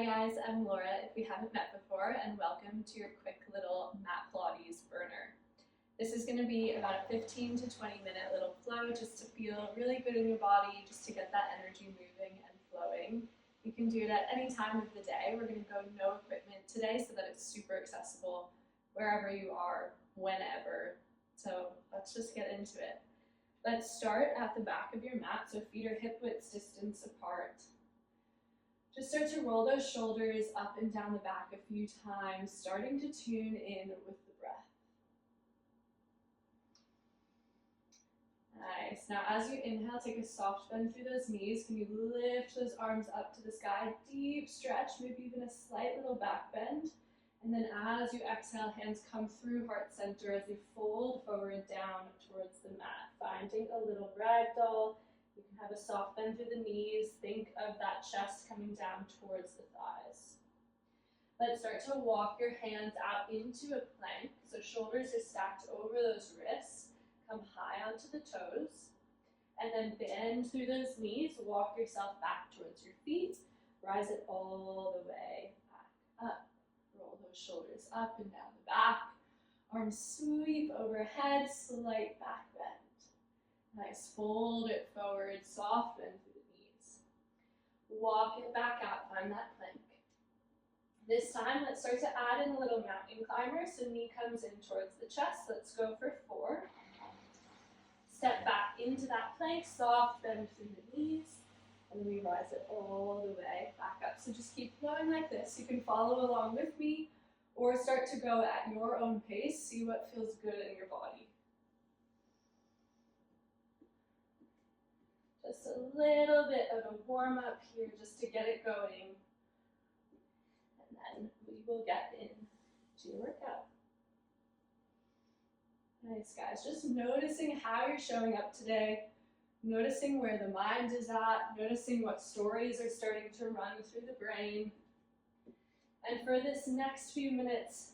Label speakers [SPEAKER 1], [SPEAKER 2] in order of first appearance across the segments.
[SPEAKER 1] Hi guys, I'm Laura if we haven't met before, and welcome to your quick little mat Pilates burner. This is going to be about a 15 to 20 minute little flow just to feel really good in your body, just to get that energy moving and flowing. You can do it at any time of the day. We're going to go no equipment today so that it's super accessible wherever you are, whenever. So let's just get into it. Let's start at the back of your mat, so feet are hip width distance apart. Just start to roll those shoulders up and down the back a few times, starting to tune in with the breath. Nice. Now as you inhale, take a soft bend through those knees. Can you lift those arms up to the sky? Deep stretch, maybe even a slight little back bend. And then as you exhale, hands come through heart center as you fold forward down towards the mat, finding a little ragdoll. You can have a soft bend through the knees. Think of that chest coming down towards the thighs. Let's start to walk your hands out into a plank. So shoulders are stacked over those wrists. Come high onto the toes. And then bend through those knees. Walk yourself back towards your feet. Rise it all the way back up. Roll those shoulders up and down the back. Arms sweep overhead. Slight back bend. Nice, fold it forward, soft bend through the knees. Walk it back out, find that plank. This time, let's start to add in a little mountain climber, so knee comes in towards the chest. Let's go for 4. Step back into that plank, soft bend through the knees, and we rise it all the way back up. So just keep going like this. You can follow along with me, or start to go at your own pace, see what feels good in your body. Just a little bit of a warm up here just to get it going. And then we will get into your workout. Nice, guys. Just noticing how you're showing up today. Noticing where the mind is at. Noticing what stories are starting to run through the brain. And for this next few minutes,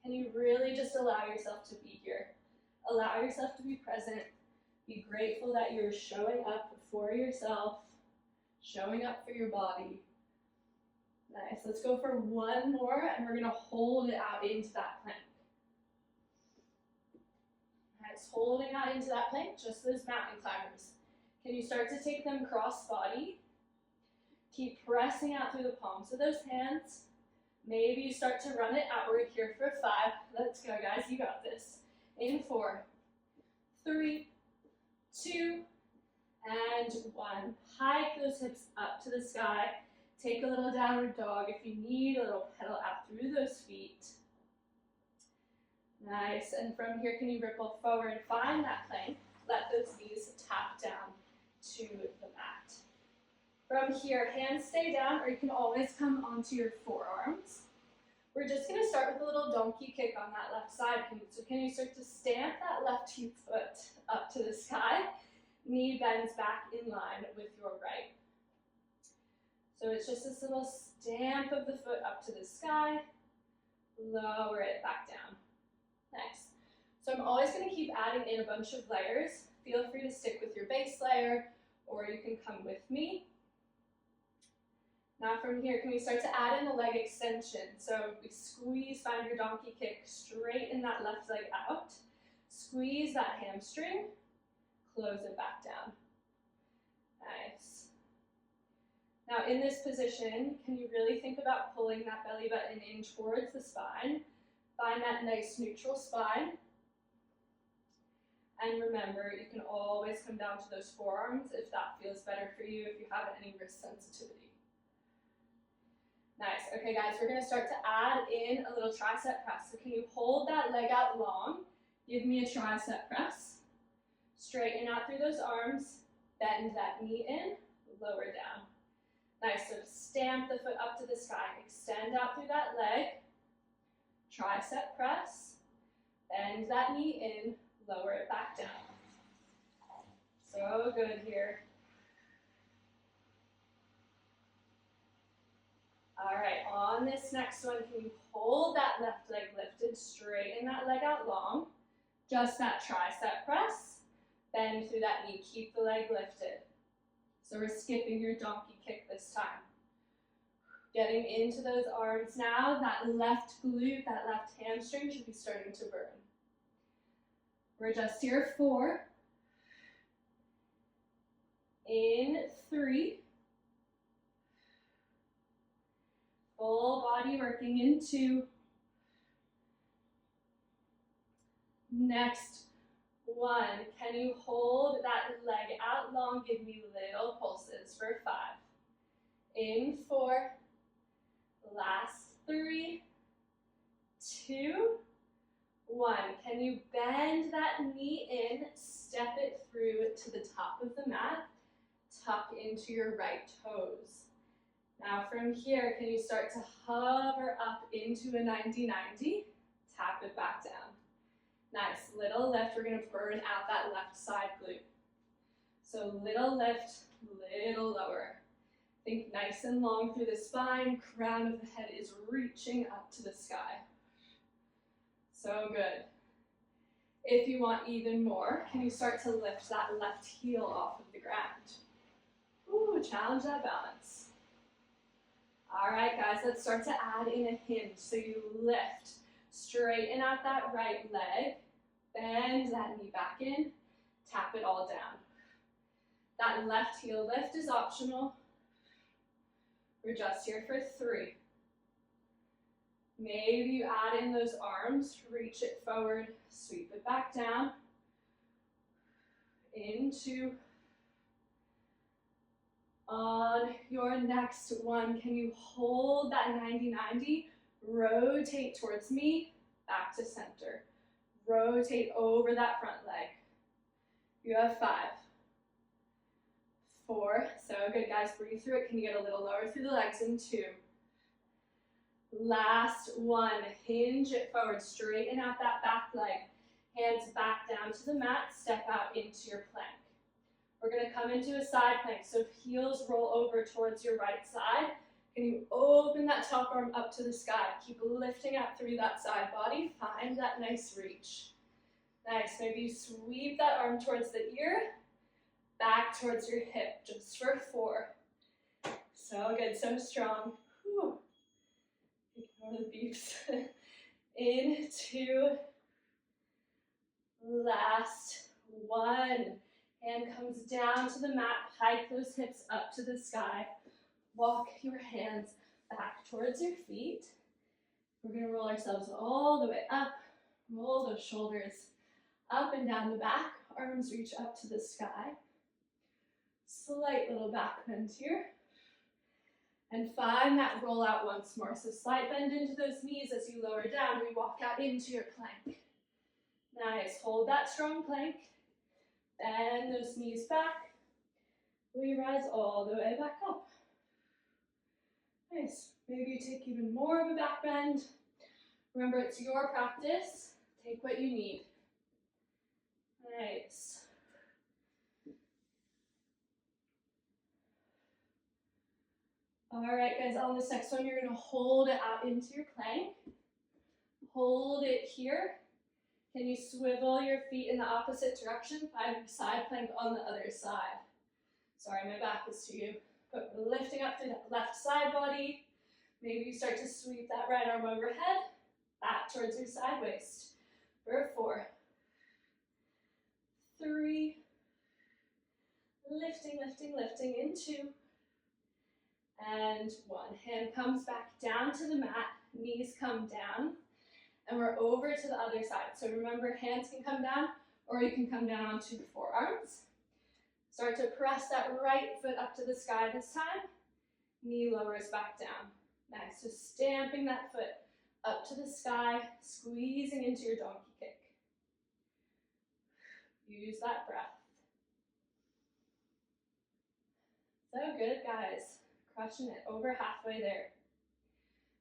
[SPEAKER 1] can you really just allow yourself to be here? Allow yourself to be present. Be grateful that you're showing up for yourself, showing up for your body. Nice. Let's go for one more, and we're going to hold it out into that plank. Nice. Holding out into that plank, just those mountain climbers. Can you start to take them cross body? Keep pressing out through the palms of those hands. Maybe you start to run it outward here for 5. Let's go, guys. You got this. In 4, 3, 2, and 1. Hike those hips up to the sky. Take a little downward dog if you need, a little pedal out through those feet. Nice, and from here, can you ripple forward, find that plank, let those knees tap down to the mat. From here, hands stay down, or you can always come onto your forearms. We're just going to start with a little donkey kick on that left side. So can you start to stamp that left foot up to the sky? Knee bends back in line with your right. So it's just this little stamp of the foot up to the sky. Lower it back down. Nice. So I'm always going to keep adding in a bunch of layers. Feel free to stick with your base layer, or you can come with me. Now from here, can we start to add in the leg extension? So we squeeze, find your donkey kick, straighten that left leg out. Squeeze that hamstring, close it back down. Nice. Now in this position, can you really think about pulling that belly button in towards the spine? Find that nice neutral spine. And remember, you can always come down to those forearms if that feels better for you, if you have any wrist sensitivity. Nice. Okay, guys, we're going to start to add in a little tricep press. So can you hold that leg out long? Give me a tricep press. Straighten out through those arms. Bend that knee in. Lower down. Nice. So stamp the foot up to the sky. Extend out through that leg. Tricep press. Bend that knee in. Lower it back down. So good here. All right, on this next one, can you hold that left leg lifted, straighten that leg out long, just that tricep press, bend through that knee, keep the leg lifted. So we're skipping your donkey kick this time. Getting into those arms now. That left glute, that left hamstring should be starting to burn. We're just here 4. In 3. Full body working in 2. Next 1. Can you hold that leg out long? Give me little pulses for 5. In 4. Last 3, 2, 1. Can you bend that knee in, step it through to the top of the mat, tuck into your right toes. Now from here, can you start to hover up into a 90-90? Tap it back down. Nice, little lift. We're gonna burn out that left side glute. So little lift, little lower. Think nice and long through the spine, crown of the head is reaching up to the sky. So good. If you want even more, can you start to lift that left heel off of the ground? Ooh, challenge that balance. All right, guys, let's start to add in a hinge. So you lift, straighten out that right leg, bend that knee back in, tap it all down. That left heel lift is optional. We're just here for 3. Maybe you add in those arms, reach it forward, sweep it back down, into. On your next one, can you hold that 90-90, rotate towards me, back to center. Rotate over that front leg. You have 5. 4, so good guys, breathe through it. Can you get a little lower through the legs in 2. Last 1, hinge it forward, straighten out that back leg. Hands back down to the mat, step out into your plank. We're gonna come into a side plank, so heels roll over towards your right side. Can you open that top arm up to the sky? Keep lifting up through that side body, find that nice reach. Nice, maybe you sweep that arm towards the ear, back towards your hip, just for 4. So good, so strong. Whew. Ignore the beeps. In 2. Last 1. Hand comes down to the mat, hike those hips up to the sky. Walk your hands back towards your feet. We're gonna roll ourselves all the way up. Roll those shoulders up and down the back. Arms reach up to the sky. Slight little back bend here. And find that roll out once more. So slight bend into those knees as you lower down. We walk out into your plank. Nice, hold that strong plank. Bend those knees back. We rise all the way back up. Nice, maybe you take even more of a back bend. Remember, it's your practice. Take what you need. Nice. All right, guys, on this next one, you're gonna hold it out into your plank. Hold it here. Can you swivel your feet in the opposite direction? Find side plank on the other side. Sorry, my back is to you. But lifting up through that left side body. Maybe you start to sweep that right arm overhead, back towards your side waist. For 4. 3. Lifting, lifting, lifting in 2. And 1. Hand comes back down to the mat, knees come down, and we're over to the other side. So remember, hands can come down, or you can come down onto the forearms. Start to press that right foot up to the sky this time. Knee lowers back down. Nice, so stamping that foot up to the sky, squeezing into your donkey kick. Use that breath. So good, guys. Crushing it, over halfway there.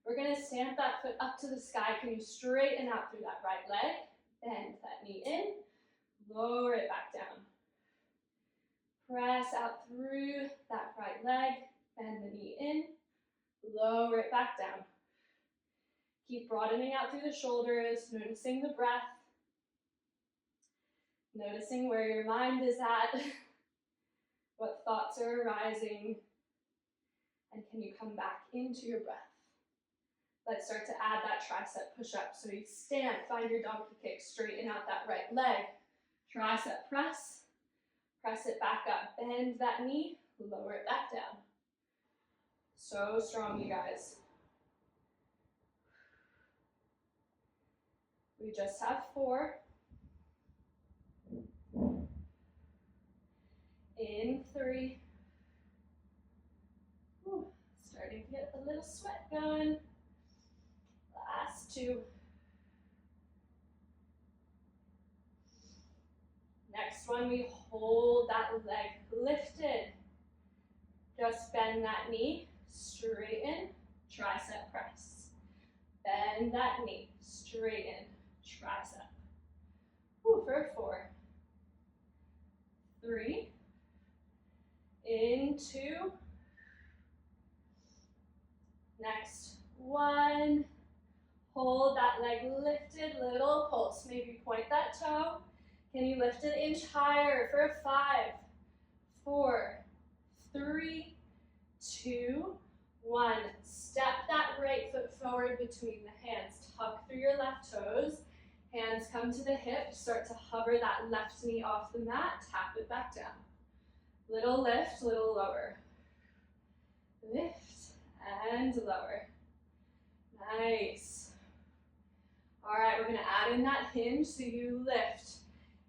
[SPEAKER 1] We're gonna stamp that foot up to the sky. Can you straighten out through that right leg? Bend that knee in, lower it back down. Press out through that right leg, bend the knee in, lower it back down. Keep broadening out through the shoulders, noticing the breath, noticing where your mind is at, what thoughts are arising, And can you come back into your breath? Let's start to add that tricep push-up. So you stand, find your donkey kick, straighten out that right leg. Tricep press, press it back up. Bend that knee, lower it back down. So strong, you guys. We just have 4. In 3. Whew, starting to get a little sweat going. Last 2. Next one, we hold that leg lifted. Just bend that knee, straighten, tricep press. Bend that knee, straighten, tricep. Whew, for 4. 3. In 2. Next 1. Hold that leg lifted, little pulse. Maybe point that toe. Can you lift it an inch higher for 5, 4, 3, 2, 1. Step that right foot forward between the hands. Tuck through your left toes. Hands come to the hips. Start to hover that left knee off the mat. Tap it back down. Little lift, little lower. Lift and lower. Nice. All right, we're going to add in that hinge. So you lift.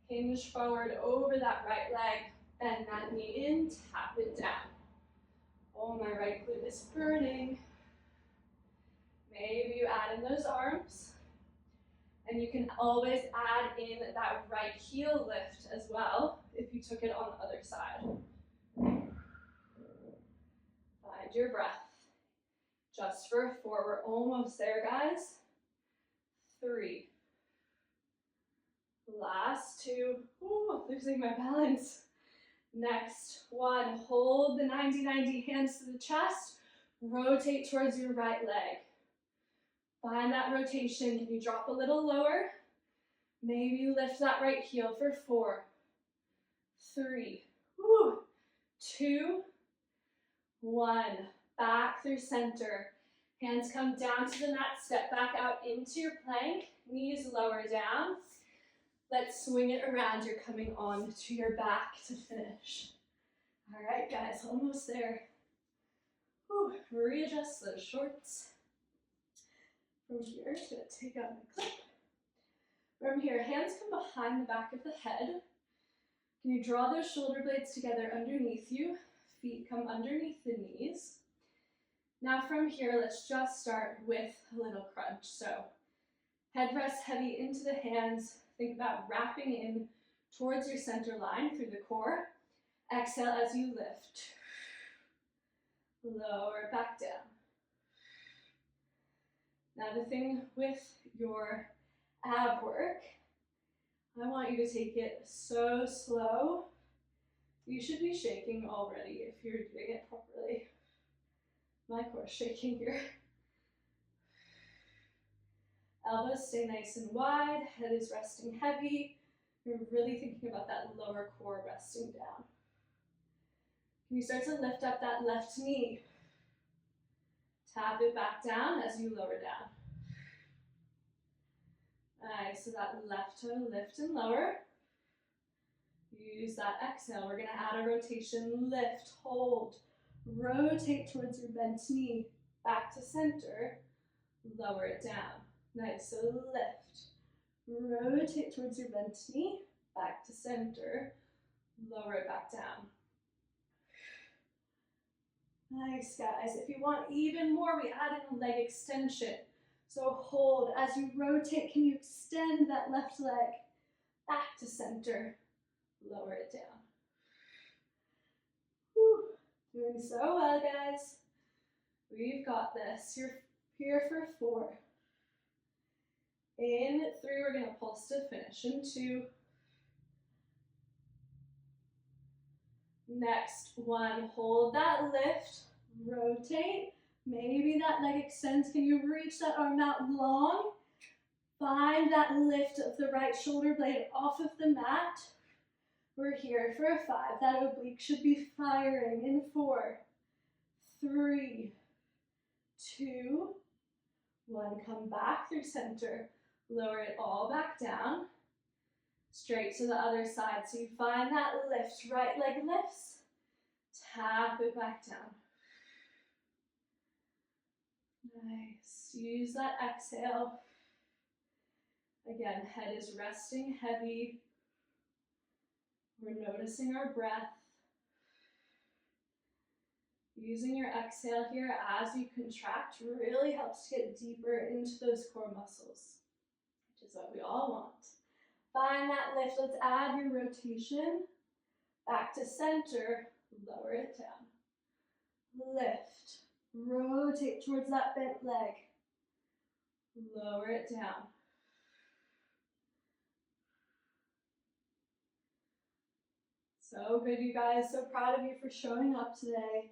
[SPEAKER 1] Hinge forward over that right leg. Bend that knee in. Tap it down. Oh, my right glute is burning. Maybe you add in those arms. And you can always add in that right heel lift as well if you took it on the other side. Find your breath. Just for 4. We're almost there, guys. 3. Last 2. Ooh, losing my balance. Next 1. Hold the 90-90 hands to the chest. Rotate towards your right leg. Find that rotation. Can you drop a little lower? Maybe lift that right heel for 4, 3, 2, 1. Back through center. Hands come down to the mat. Step back out into your plank. Knees lower down. Let's swing it around. You're coming on to your back to finish. All right, guys, almost there. Whew, readjust those shorts. From here, I'm going to take out my clip. From here, hands come behind the back of the head. Can you draw those shoulder blades together underneath you? Feet come underneath the knees. Now from here, let's just start with a little crunch. So head rests heavy into the hands. Think about wrapping in towards your center line through the core. Exhale as you lift. Lower back down. Now the thing with your ab work, I want you to take it so slow. You should be shaking already if you're doing it properly. My core's shaking here. Elbows stay nice and wide, head is resting heavy. You're really thinking about that lower core resting down. Can you start to lift up that left knee? Tap it back down as you lower down. Nice, so that left toe lift and lower. Use that exhale. We're gonna add a rotation, lift, hold. Rotate towards your bent knee, back to center, lower it down. Nice, so lift. Rotate towards your bent knee, back to center, lower it back down. Nice, guys. If you want even more, we add in a leg extension. So hold. As you rotate, can you extend that left leg back to center? Lower it down. Whew. Doing so well, guys. We've got this. You're here for 4. In 3, we're going to pulse to finish. In 2. Next 1, hold that lift, rotate. Maybe that leg extends. Can you reach that arm out long? Find that lift of the right shoulder blade off of the mat. We're here for 5. That oblique should be firing in 4, 3, 2, 1. Come back through center. Lower it all back down. Straight to the other side. So you find that lift. Right leg lifts. Tap it back down. Nice. Use that exhale. Again, head is resting heavy. We're noticing our breath. Using your exhale here as you contract really helps to get deeper into those core muscles, which is what we all want. Find that lift. Let's add your rotation. Back to center. Lower it down. Lift. Rotate towards that bent leg. Lower it down. So good, you guys. So proud of you for showing up today.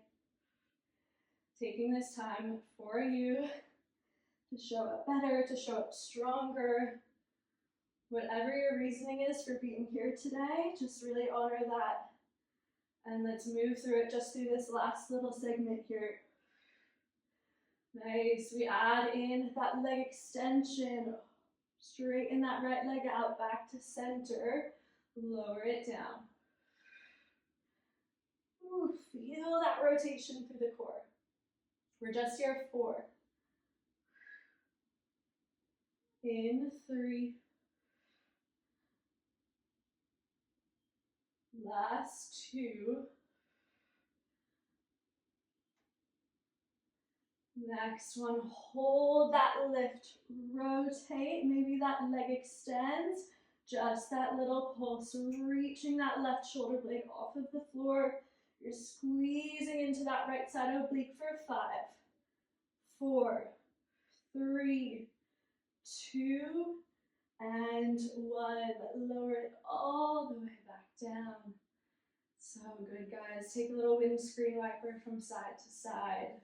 [SPEAKER 1] Taking this time for you to show up better, to show up stronger. Whatever your reasoning is for being here today, just really honor that. And let's move through it just through this last little segment here. Nice. We add in that leg extension. Straighten that right leg out, back to center. Lower it down. Ooh, feel that rotation through the core. We're just here 4. In 3. Last 2. Next one, hold that lift, rotate, maybe that leg extends, just that little pulse, reaching that left shoulder blade off of the floor. You're squeezing into that right side oblique for 5, 4, 3, 2, and 1. Lower it all the way back down. So good, guys. Take a little windscreen wiper from side to side.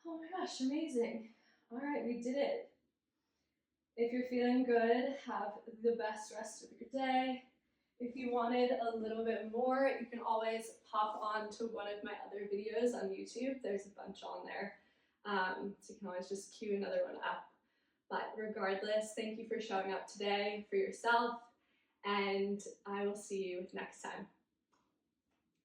[SPEAKER 1] Oh my gosh, amazing. All right, we did it. If you're feeling good, have the best rest of your day. If you wanted a little bit more, you can always pop on to one of my other videos on YouTube. There's a bunch on there. So you can always just queue another one up. But regardless, thank you for showing up today for yourself, and I will see you next time.